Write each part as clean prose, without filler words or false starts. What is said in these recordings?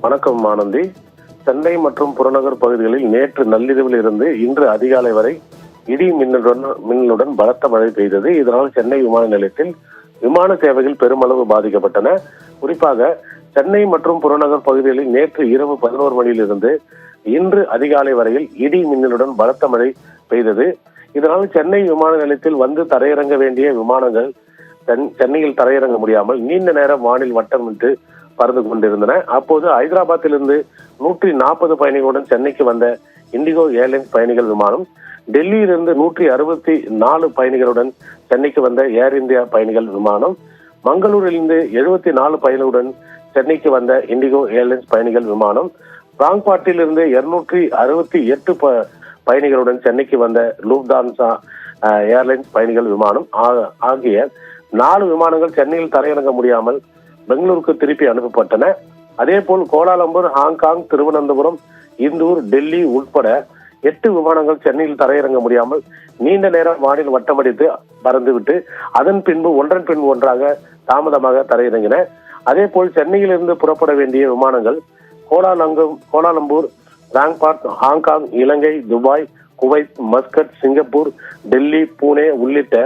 வணக்கம் ஆனந்தி. சென்னை மற்றும் புறநகர் பகுதிகளில் நேற்று நள்ளிரவில் இருந்து இன்று அதிகாலை வரை இடி மின்னலுடன் பலத்த மழை பெய்தது. இதனால் சென்னை விமான நிலையத்தில் விமான சேவைகள் பெருமளவு பாதிக்கப்பட்டன. குறிப்பாக சென்னை மற்றும் புறநகர் பகுதிகளில் நேற்று இரவு 11 மணியிலிருந்து இன்று அதிகாலை வரையில் இடி மின்னலுடன் பலத்த மழை பெய்தது. இதனால் சென்னை விமான நிலையத்தில் வந்து தரையிறங்க வேண்டிய விமானங்கள் சென்னையில் தரையிறங்க முடியாமல் நீண்ட நேரம் வானில் வட்டமிட்டு பறந்து கொண்டிருந்தன. அப்போது ஹைதராபாத்திலிருந்து 140 பயணிகளுடன் சென்னைக்கு வந்த இண்டிகோ ஏர்லைன்ஸ் பயணிகள் விமானம், டெல்லியிலிருந்து 164 பயணிகளுடன் சென்னைக்கு வந்த ஏர் இந்தியா பயணிகள் விமானம், மங்களூரிலிருந்து 74 பயணிகளுடன் சென்னைக்கு வந்த இண்டிகோ ஏர்லைன்ஸ் பயணிகள் விமானம், பிராங்க்பாட்டிலிருந்து 268 பயணிகளுடன் சென்னைக்கு வந்த லூப்தான்சா ஏர்லைன்ஸ் பயணிகள் விமானம் ஆகிய 4 விமானங்கள் சென்னையில் தரையிறங்க முடியாமல் பெங்களூருக்கு திருப்பி அனுப்பப்பட்டன. அதேபோல் கோலாலம்பூர், ஹாங்காங், திருவனந்தபுரம், இந்தூர், டெல்லி உட்பட 8 விமானங்கள் சென்னையில் தரையிறங்க முடியாமல் நீண்ட நேரம் வானில் வட்டமடித்து பறந்துவிட்டு அதன் பின்பு ஒன்றன் பின் ஒன்றாக தாமதமாக தரையிறங்கின. அதேபோல் சென்னையிலிருந்து புறப்பட வேண்டிய விமானங்கள் Kuala Lumpur, Frankfurt, Hong Kong, Ilangai, Dubai, Kuwait, Muscat, Singapore, Delhi, Pune உள்ளிட்ட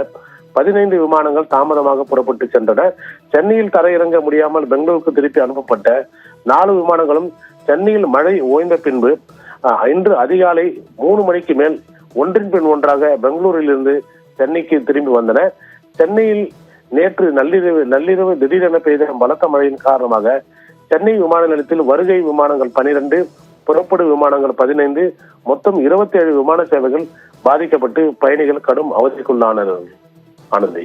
15 விமானங்கள் தாமதமாக புறப்பட்டு சென்றன. சென்னையில் தரையிறங்க முடியாமல் பெங்களூருக்கு திருப்பி அனுப்பப்பட்ட 4 விமானங்களும் சென்னையில் மழை ஓய்ந்த பின்பு இன்று அதிகாலை 3 மணிக்கு மேல் ஒன்றின் பின் ஒன்றாக பெங்களூரிலிருந்து சென்னைக்கு திரும்பி வந்தன. சென்னையில் நேற்று நள்ளிரவு திடீரென பெய்த பலத்த மழையின் காரணமாக சென்னை விமான நிலையத்தில் வருகை விமானங்கள் 12, புறப்படு விமானங்கள் 15, மொத்தம் 27 விமான சேவைகள் பாதிக்கப்பட்டு பயணிகள் கடும் அவதிக்குள்ளானர். ஆனந்தி.